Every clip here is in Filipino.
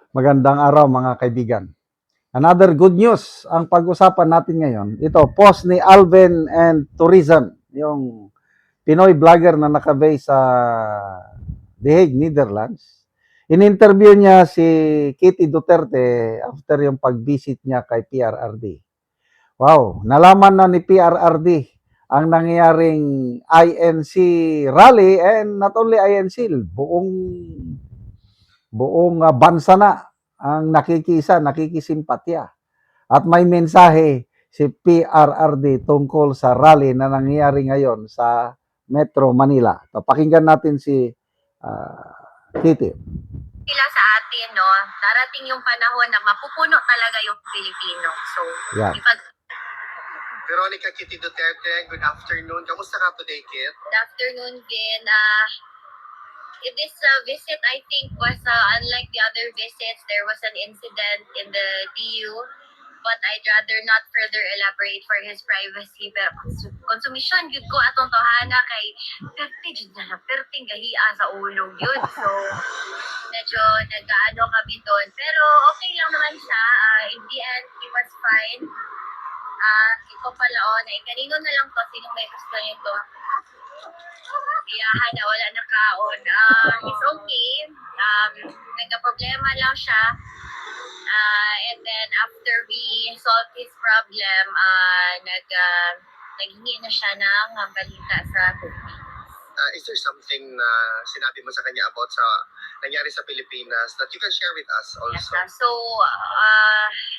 Magandang araw mga kaibigan. Another good news ang pag-usapan natin ngayon. Ito, post ni Alvin and Tourism, yung Pinoy vlogger na nakabase sa The Hague, Netherlands. In-interview niya si Kitty Duterte after yung pag-visit niya kay PRRD. Wow, nalaman na ni PRRD ang nangyayaring INC rally, and not only INC, buong bansa na ang nakikisimpatya. At may mensahe si PRRD tungkol sa rally na nangyayari ngayon sa Metro Manila. So, pakinggan natin si Kitty. Sila sa atin, no? Darating yung panahon na mapupuno talaga yung Pilipino. So, Yeah. Veronica Kitty Duterte, good afternoon. Kamusta ka today, Kit? Good afternoon, Vin. This visit, I think, was unlike the other visits. There was an incident in the DU, but I'd rather not further elaborate for his privacy. Pero konsumisyon, yun ko atong tohana kay perting gahia sa ulog yun. So, medyo nag-ano kami doon. Pero okay lang naman siya. In the end, he was fine. Ito pala, kanino na lang to, sinong may gusto nito. Iyahan na, wala na kaon. He's okay. Nagka-problema lang siya. And then, after we solved his problem, naghingi na siya ng balita sa Philippines. Is there something na sinabi mo sa kanya about sa nangyari sa Pilipinas that you can share with us also? Yes, so,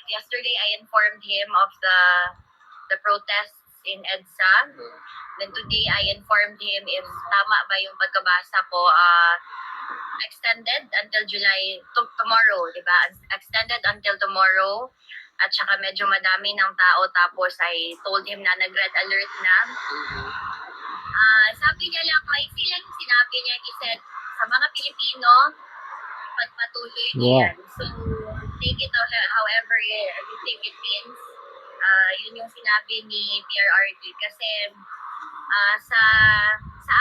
yesterday I informed him of the protests in EDSA. Then today I informed him if tama ba yung pagkabasa ko, extended until July, tomorrow, di ba? Extended until tomorrow. At saka medyo madami ng tao, tapos I told him na nag-red alert na. Sabi niya lang, may silang sinabi niya, he said, sa mga Pilipino, pagpatuloy niya yan. So, take it however you think it means. Yun yung sinabi ni PRRD. Kasi sa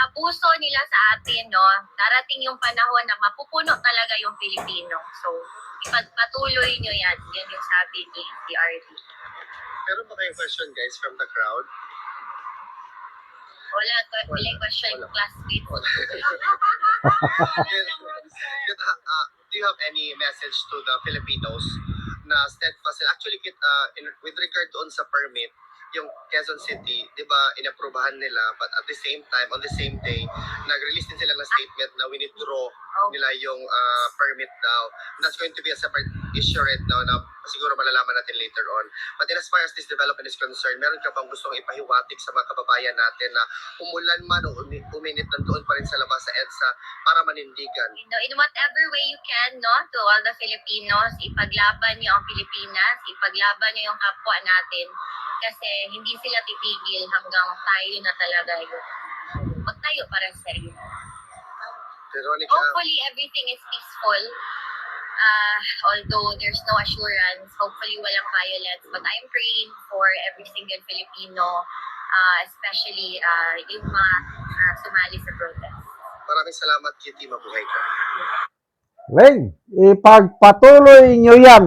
abuso nila sa atin, no, darating yung panahon na mapupuno talaga yung Pilipino. So, ipagpatuloy nyo yan. Yan yung sabi ni PRRD. Meron ba kayong question, guys, from the crowd? Wala question yung classmates. Do you have any message to the Filipinos na steadfast? Actually, with regard doon sa permit, yung Quezon City, di ba, inaprubahan nila, but at the same time, on the same day, nag-release din sila ng statement na winidraw nila yung permit daw. And that's going to be a separate issue right now na siguro malalaman natin later on. But as far as this development is concerned, meron ka bang gustong ipahiwatig sa mga kababayan natin na umulan man o uminit nandoon pa rin sa labas sa EDSA para manindigan? In whatever way you can, no, to all the Filipinos, ipaglaban niyo ang Pilipinas, ipaglaban niyo yung kapwa natin. Kasi hindi sila titigil hanggang tayo na talaga yun. Magtayo para sa iyo. Veronica, hopefully everything is peaceful. Although there's no assurance, hopefully walang violence. But I'm praying for every single Filipino, especially yung mga sumali sa protest. maraming salamat, Kitty. Mabuhay ka. Weng, ipagpatuloy nyo yan.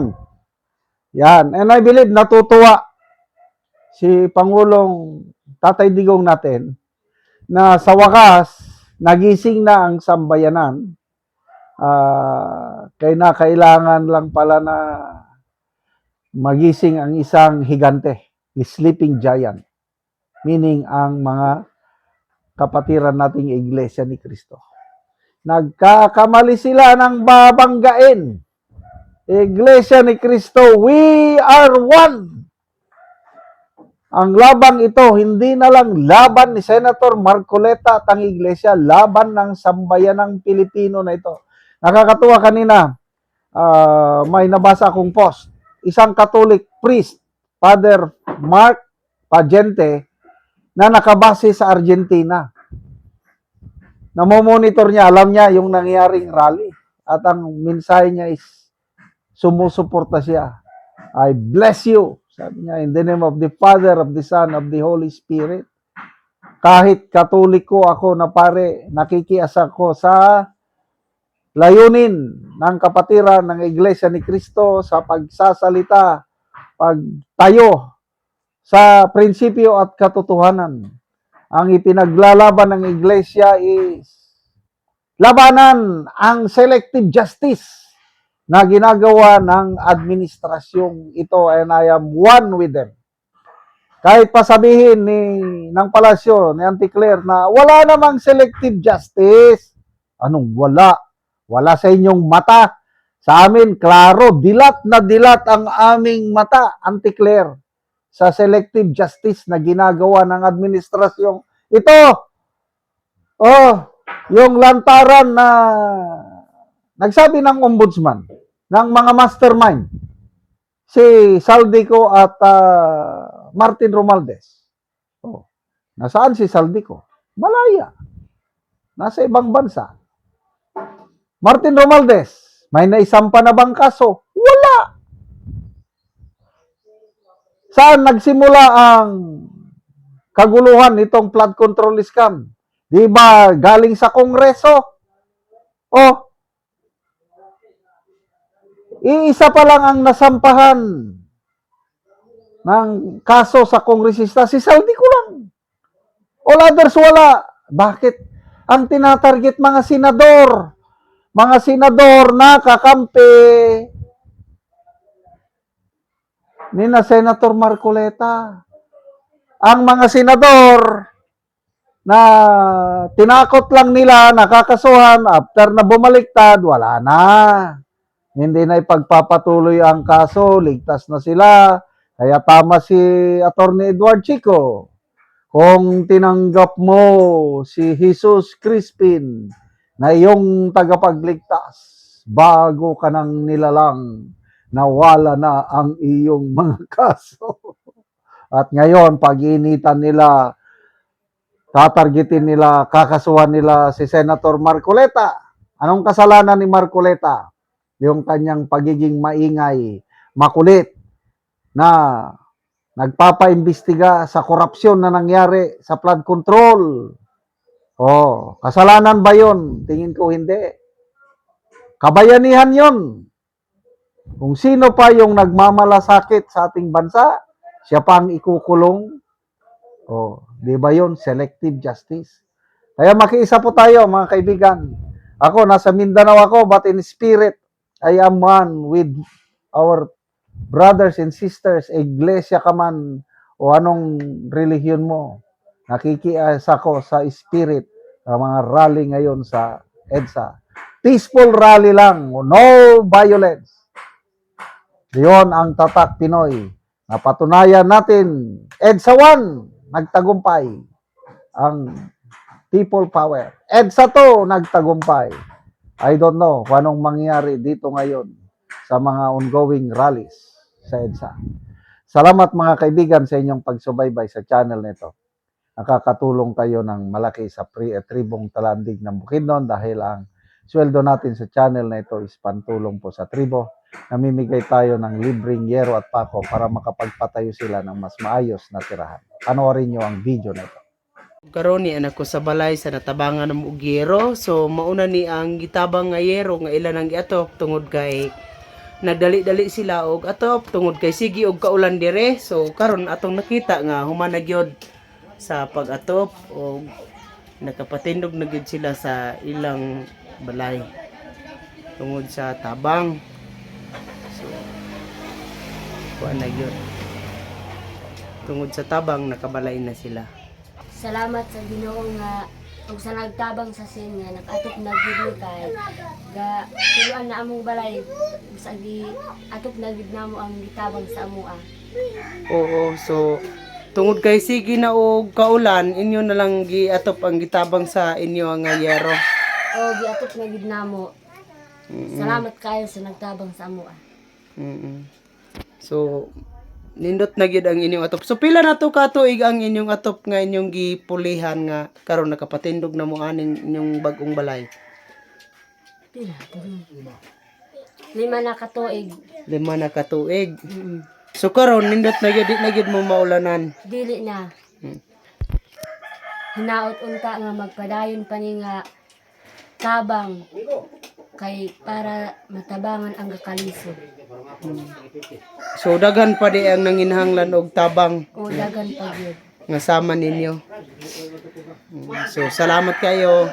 Yan. And I believe natutuwa si Pangulong Tatay Digong natin na sa wakas nagising na ang sambayanan. Kaya kailangan lang pala na magising ang isang higante, sleeping giant, meaning ang mga kapatiran nating Iglesia ni Cristo. Nagkakamali sila ng babanggain. Iglesia ni Cristo, we are one. Ang labang ito, hindi na lang laban ni Senator Marcoleta at ang Iglesia, laban ng sambayanang Pilipino na ito. Nakakatuwa kanina, may nabasa akong post. Isang Catholic priest, Father Mark Pagente, na nakabase sa Argentina. Namomonitor niya, alam niya yung nangyaring rally. At ang mensahe niya is, sumusuporta siya. I bless you. Sabi niya, in the name of the Father, of the Son, of the Holy Spirit. Kahit Katoliko ako na pare, nakikiasa ko sa layunin ng kapatiran ng Iglesia ni Cristo sa pagsasalita, pagtayo sa prinsipyo at katotohanan. Ang ipinaglalaban ng Iglesia is labanan ang selective justice na ginagawa ng administrasyong ito, and I am one with them. Kahit pa sabihin ng palasyo ni Auntie Claire na wala namang selective justice. Anong wala? Wala sa inyong mata. Sa amin, klaro, dilat na dilat ang aming mata, Auntie Claire, sa selective justice na ginagawa ng administrasyong ito. Oh, yung lantaran na nagsabi ng ombudsman, ng mga mastermind, si Saldico at Martin Romualdez. Oh, nasaan si Saldico? Malaya. Nasa ibang bansa. Martin Romualdez, may naisampa na bang kaso? Wala. Saan nagsimula ang kaguluhan itong flood control scam? Di ba galing sa Kongreso? Oh, iisa pa lang ang nasampahan ng kaso sa kongresista, si Saldico lang. All others wala. Bakit? Ang tinatarget mga senador na kakampi ni na Senator Marcoleta. Ang mga senador na tinakot lang nila, nakakasuhan, after na bumaliktad, wala na. Hindi na ipagpapatuloy ang kaso, ligtas na sila. Kaya tama si Attorney Edward Chico. Kung tinanggap mo si Jesus Crispin na iyong tagapagligtas, bago ka nang nilalang, nawala na ang iyong mga kaso. At ngayon, pag-iinitan nila, tatargetin nila, kakasuhan nila si Senator Marcoleta. Anong kasalanan ni Marcoleta? Yung kanyang pagiging maingay, makulit, na nagpapaimbestiga sa korupsyon na nangyari sa flood control. Oh, kasalanan ba yun? Tingin ko hindi. Kabayanihan yun. Kung sino pa yung nagmamalasakit sa ating bansa, siya pa ang ikukulong. Oh, di ba yun? Selective justice. Kaya makiisa po tayo, mga kaibigan. Ako, nasa Mindanao ako, but in spirit, I am one with our brothers and sisters, iglesia ka man o anong relihiyon mo. Nakikiasa ko sa spirit ang mga rally ngayon sa EDSA. Peaceful rally lang, no violence. Diyon ang tatak Pinoy. Napatunayan natin, EDSA 1, nagtagumpay. Ang people power. EDSA 2, nagtagumpay. I don't know kung anong mangyari dito ngayon sa mga ongoing rallies sa EDSA. Salamat mga kaibigan sa inyong pagsubaybay sa channel nito. Nakakatulong kayo ng malaki sa tribong Talandig ng Bukidnon dahil ang sweldo natin sa channel na ito is pantulong po sa tribo. Namimigay tayo ng libreng yero at pako para makapagpatayo sila ng mas maayos na tirahan. Panoorin nyo ang video na ito. Karon ni anak ko sa balay sa natabangan ng ugero. So mauna ni ang gitabang nga yero nga ilan ang giatop tungod kay nagdali-dali sila og atop tungod kay sige og kaulan dire. So karon atong nakita nga human na gyud sa pag-atop og nakapatindog na gyud sila sa ilang balay tungod sa tabang. So kuan na gyud. Tungod sa tabang nakabalay na sila. Salamat sa Ginoo nga ug sa nagtabang sa sin nga nag-atop na gyud ni kay ga tuluan na among balay sa gi atop na gyud namo ang gitabang sa amoa. Oo, so tungod kay sige na og kaulan inyo na lang giatop ang gitabang sa inyo nga yero. O giatop na gyud namo. Salamat kayo sa nagtabang sa amoa. So nindot na gyud ang inyong atop. So pila na to ka tuig ang inyong atop nga inyong gipulihan nga karon nakapatindog na mo aning inyong bagong balay? Pila? 5 na ka tuig. 5 na ka tuig. So karon nindot na gyud di na gyud mo maulanan. Dili na. Hinaot unta nga magpadayon pa ni nga tabang kay para matabangan ang kakalisod. So daghan pa di ang nanginhanglan og tabang O dagan pa gyud. nga sama ninyo. So salamat kayo.